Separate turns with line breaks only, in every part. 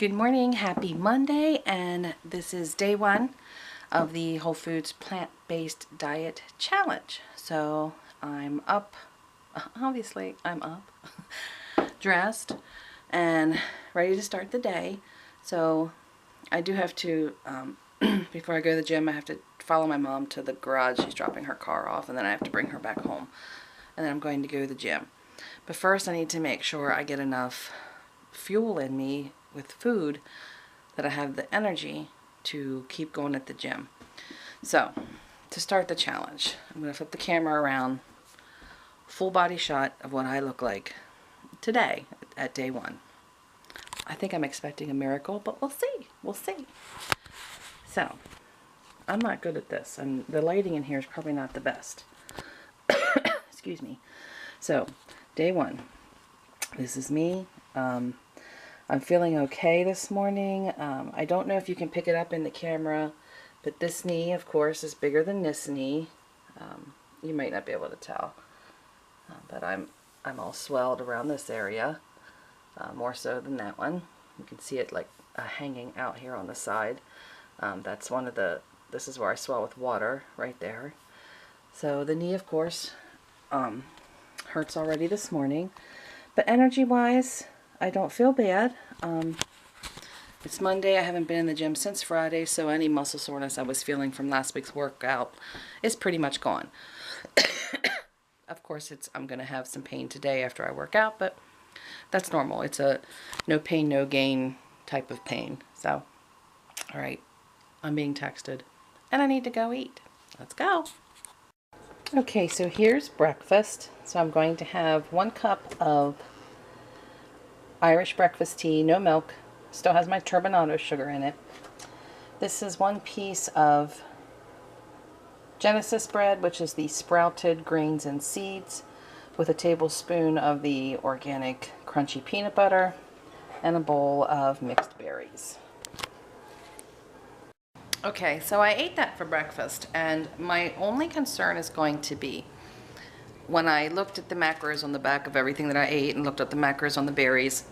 Good morning, happy Monday, and this is day one of the Whole Foods plant-based diet challenge. So I'm up, obviously I'm up, dressed and ready to start the day. So I do have to, before I go to the gym, I have to follow my mom to the garage. She's dropping her car off, and then I have to bring her back home. And then I'm going to go to the gym. But first I need to make sure I get enough fuel in me with food that I have the energy to keep going at the gym. So to start the challenge, I'm going to flip the camera around, full body shot of what I look like today at day one. I think I'm expecting a miracle, but we'll see. So I'm not good at this, and the lighting in here is probably not the best. Excuse me. So day one, this is me. I'm feeling okay this morning. I don't know if you can pick it up in the camera, but this knee, of course, is bigger than this knee. You might not be able to tell, but I'm all swelled around this area, more so than that one. You can see it like hanging out here on the side. That's one of the, this is where I swell with water, right there. So the knee, of course, hurts already this morning, but energy-wise, I don't feel bad. It's Monday. I haven't been in the gym since Friday, so any muscle soreness I was feeling from last week's workout is pretty much gone. Of course, I'm going to have some pain today after I work out, but that's normal. It's a no pain, no gain type of pain. So, all right, I'm being texted, and I need to go eat. Let's go. Okay, so here's breakfast. So I'm going to have 1 cup of Irish breakfast tea, no milk, still has my turbinado sugar in it. This is 1 piece of Genesis bread, which is the sprouted grains and seeds, with a tablespoon of the organic crunchy peanut butter, and a bowl of mixed berries. Okay, so I ate that for breakfast, and my only concern is going to be when I looked at the macros on the back of everything that I ate and looked at the macros on the berries,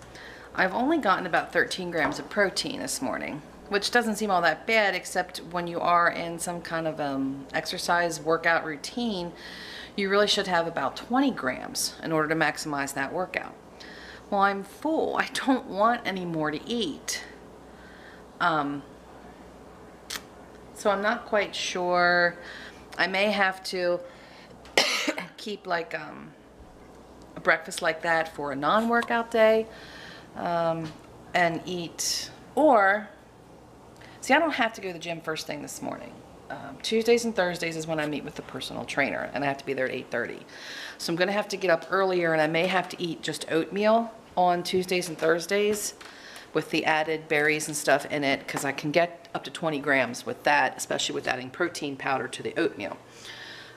I've only gotten about 13 grams of protein this morning, which doesn't seem all that bad, except when you are in some kind of exercise workout routine, you really should have about 20 grams in order to maximize that workout. Well, I'm full. I don't want any more to eat. So I'm not quite sure. I may have to keep like a breakfast like that for a non-workout day, and eat, or see, I don't have to go to the gym first thing this morning. Tuesdays and Thursdays is when I meet with the personal trainer, and I have to be there at 8:30. So I'm gonna have to get up earlier, and I may have to eat just oatmeal on Tuesdays and Thursdays with the added berries and stuff in it, because I can get up to 20 grams with that, especially with adding protein powder to the oatmeal.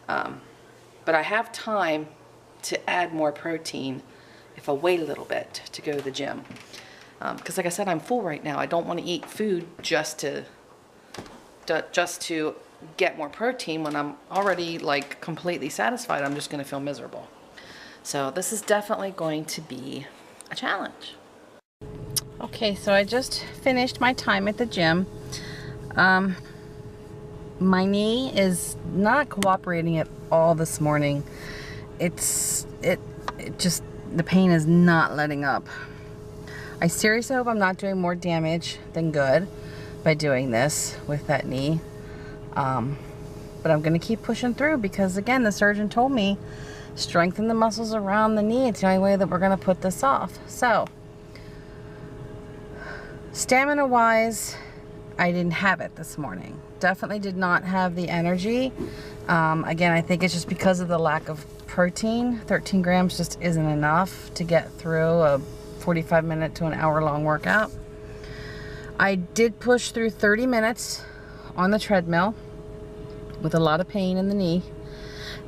But I have time to add more protein if I wait a little bit to go to the gym. Because like I said, I'm full right now. I don't want to eat food just to get more protein when I'm already like completely satisfied. I'm just going to feel miserable. So this is definitely going to be a challenge. Okay, so I just finished my time at the gym. My knee is not cooperating at all this morning. It just, the pain is not letting up. I seriously hope I'm not doing more damage than good by doing this with that knee. But I'm gonna keep pushing through, because again, the surgeon told me strengthen the muscles around the knee. It's the only way that we're gonna put this off. So stamina wise, I didn't have it this morning. Definitely did not have the energy. Again, I think it's just because of the lack of protein. 13 grams just isn't enough to get through a 45-minute to an hour-long workout. I did push through 30 minutes on the treadmill with a lot of pain in the knee.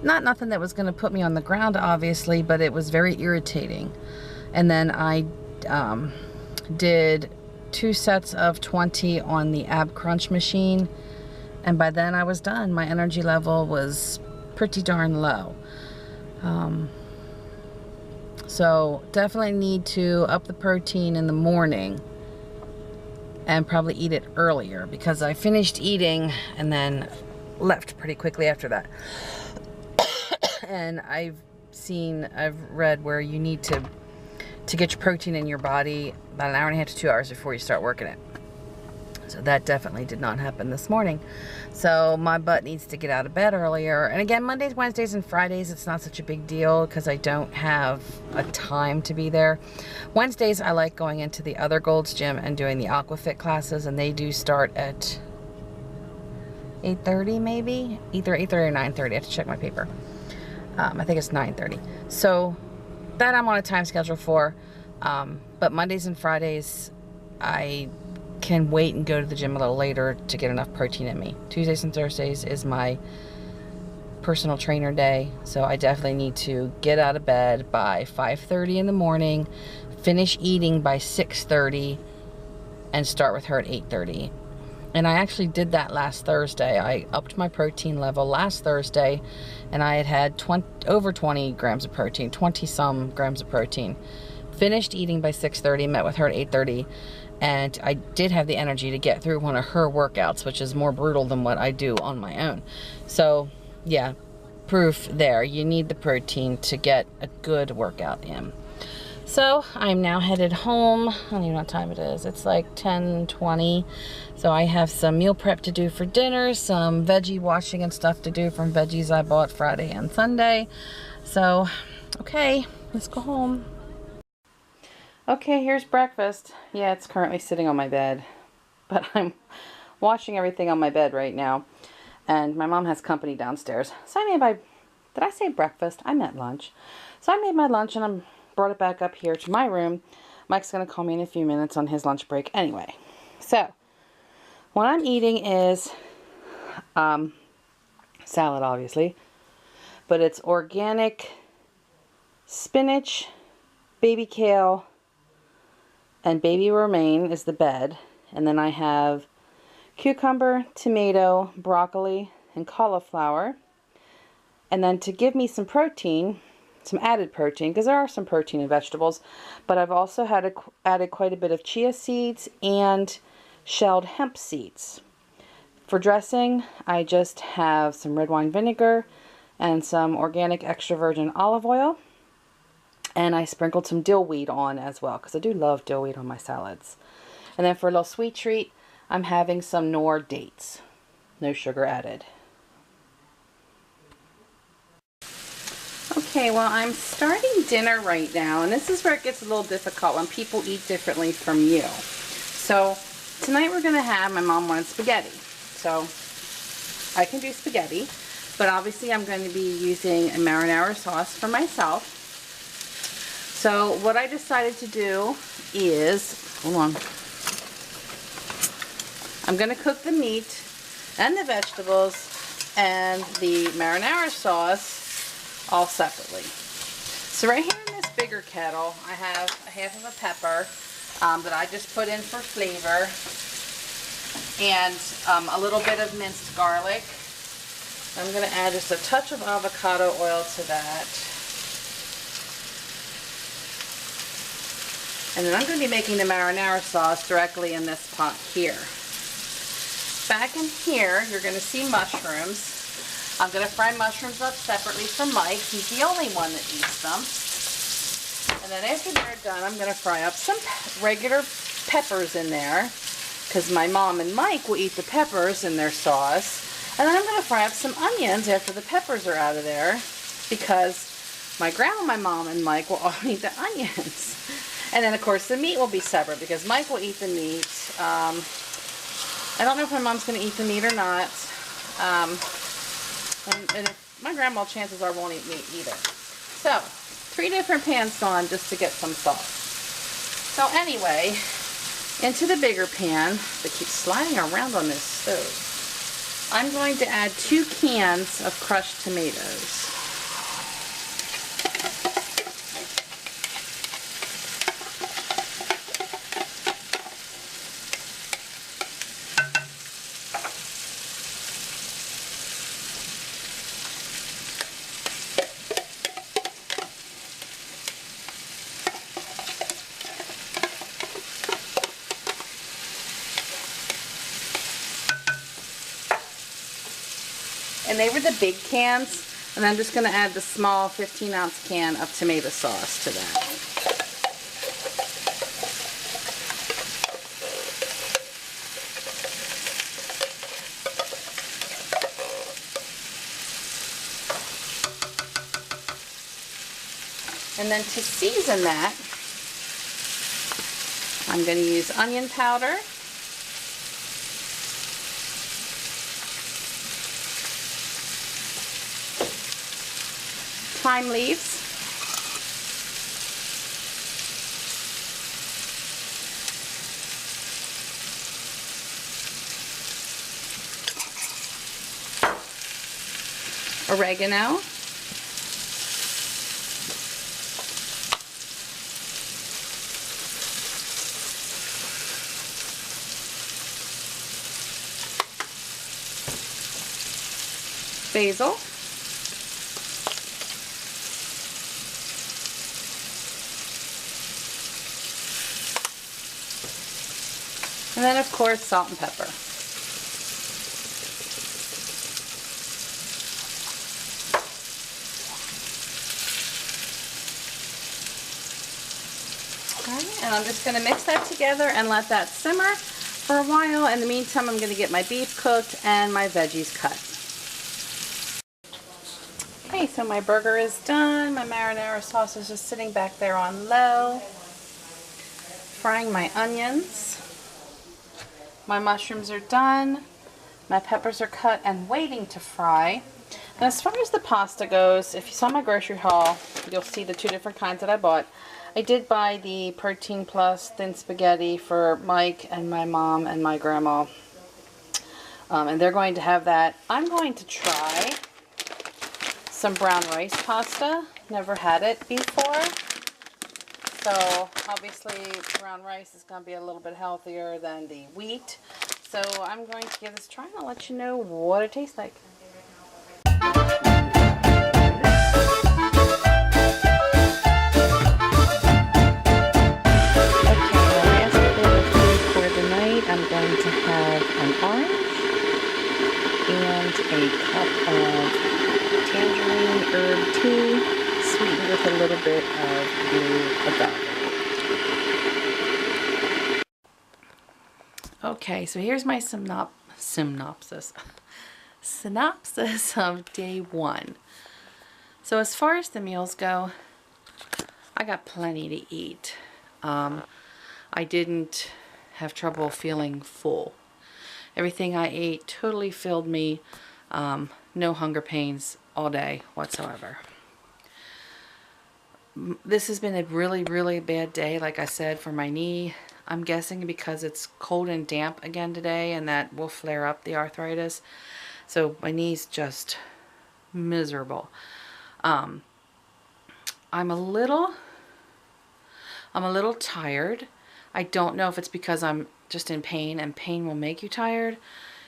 Nothing that was going to put me on the ground, obviously, but it was very irritating. And then I did 2 sets of 20 on the ab crunch machine, and by then I was done. My energy level was pretty darn low. So definitely need to up the protein in the morning and probably eat it earlier because I finished eating and then left pretty quickly after that. And I've read where you need to get your protein in your body about an hour and a half to 2 hours before you start working it. So that definitely did not happen this morning. So my butt needs to get out of bed earlier. And again, Mondays, Wednesdays, and Fridays, it's not such a big deal because I don't have a time to be there. Wednesdays, I like going into the other Gold's Gym and doing the Aquafit classes, and they do start at 8:30 maybe? Either 8:30 or 9:30. I have to check my paper. I think it's 9:30. So that I'm on a time schedule for. But Mondays and Fridays, I can wait and go to the gym a little later to get enough protein in me. Tuesdays and Thursdays is my personal trainer day, so I definitely need to get out of bed by 5:30 in the morning, finish eating by 6:30, and start with her at 8:30. And I actually did that last Thursday. I upped my protein level last Thursday, and I had over 20 grams of protein, 20-some grams of protein. Finished eating by 6:30, met with her at 8:30, and I did have the energy to get through one of her workouts, which is more brutal than what I do on my own. So, yeah, proof there. You need the protein to get a good workout in. So, I'm now headed home. I don't even know what time it is. It's like 10:20. So, I have some meal prep to do for dinner, some veggie washing and stuff to do from veggies I bought Friday and Sunday. So, okay, let's go home. Okay, here's breakfast. Yeah, it's currently sitting on my bed, but I'm washing everything on my bed right now, and my mom has company downstairs. So did I say breakfast? I meant lunch. So I made my lunch and I brought it back up here to my room. Mike's going to call me in a few minutes on his lunch break anyway. So, what I'm eating is salad, obviously, but it's organic spinach, baby kale, and baby romaine is the bed. And then I have cucumber, tomato, broccoli, and cauliflower. And then to give me some protein, some added protein, because there are some protein in vegetables, but I've also added quite a bit of chia seeds and shelled hemp seeds. For dressing, I just have some red wine vinegar and some organic extra virgin olive oil. And I sprinkled some dill weed on as well, because I do love dill weed on my salads. And then for a little sweet treat, I'm having some Knorr dates. No sugar added. Okay, well, I'm starting dinner right now, and this is where it gets a little difficult when people eat differently from you. So tonight we're going to have, my mom wanted spaghetti. So I can do spaghetti, but obviously I'm going to be using a marinara sauce for myself. So what I decided to do is, hold on, I'm going to cook the meat and the vegetables and the marinara sauce all separately. So right here in this bigger kettle, I have a half of a pepper that I just put in for flavor, and a little bit of minced garlic. I'm going to add just a touch of avocado oil to that. And then I'm going to be making the marinara sauce directly in this pot here. Back in here, you're going to see mushrooms. I'm going to fry mushrooms up separately from Mike. He's the only one that eats them. And then after they're done, I'm going to fry up some regular peppers in there, because my mom and Mike will eat the peppers in their sauce. And then I'm going to fry up some onions after the peppers are out of there, because my grandma, my mom, and Mike will all eat the onions. And then, of course, the meat will be separate, because Mike will eat the meat. I don't know if my mom's going to eat the meat or not. And if my grandma, chances are, won't eat meat either. So, 3 different pans on just to get some sauce. So anyway, into the bigger pan that keeps sliding around on this stove, I'm going to add 2 cans of crushed tomatoes. And they were the big cans. And I'm just going to add the small 15-ounce can of tomato sauce to that. And then to season that, I'm going to use onion powder, thyme leaves, oregano, basil, and then of course salt and pepper. Okay, and I'm just going to mix that together and let that simmer for a while. In the meantime, I'm going to get my beef cooked and my veggies cut. Okay, so my burger is done. My marinara sauce is just sitting back there on low. Frying my onions. My mushrooms are done. My peppers are cut and waiting to fry. And as far as the pasta goes, if you saw my grocery haul, you'll see the two different kinds that I bought. I did buy the Protein Plus thin spaghetti for Mike and my mom and my grandma. And they're going to have that. I'm going to try some brown rice pasta. Never had it before. So obviously brown rice is going to be a little bit healthier than the wheat. So I'm going to give this a try and I'll let you know what it tastes like. I'm going to have an orange and a cup of tangerine herb tea, sweetened with a little bit of blue agave. Okay, so here's my synopsis of day one. So as far as the meals go, I got plenty to eat. I didn't have trouble feeling full. Everything I ate totally filled me. No hunger pains all day whatsoever. This has been a really, really bad day, like I said, for my knee. I'm guessing because it's cold and damp again today, and that will flare up the arthritis. So my knee's just miserable. I'm a little tired. I don't know if it's because I'm just in pain and pain will make you tired.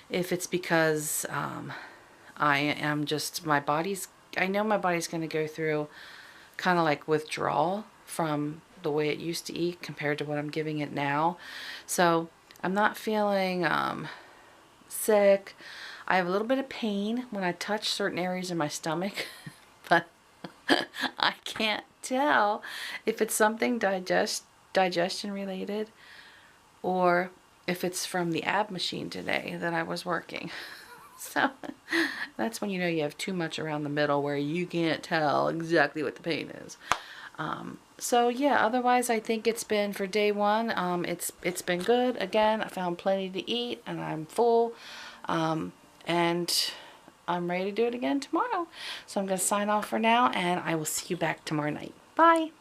If it's because I am just, I know my body's going to go through kind of like withdrawal from the way it used to eat compared to what I'm giving it now. So I'm not feeling sick. I have a little bit of pain when I touch certain areas in my stomach, but I can't tell if it's something digestion related or if it's from the ab machine today that I was working. So that's when you know you have too much around the middle where you can't tell exactly what the pain is. So yeah, otherwise I think it's been, for day one, it's been good. Again, I found plenty to eat and I'm full, and I'm ready to do it again tomorrow. So I'm going to sign off for now and I will see you back tomorrow night. Bye.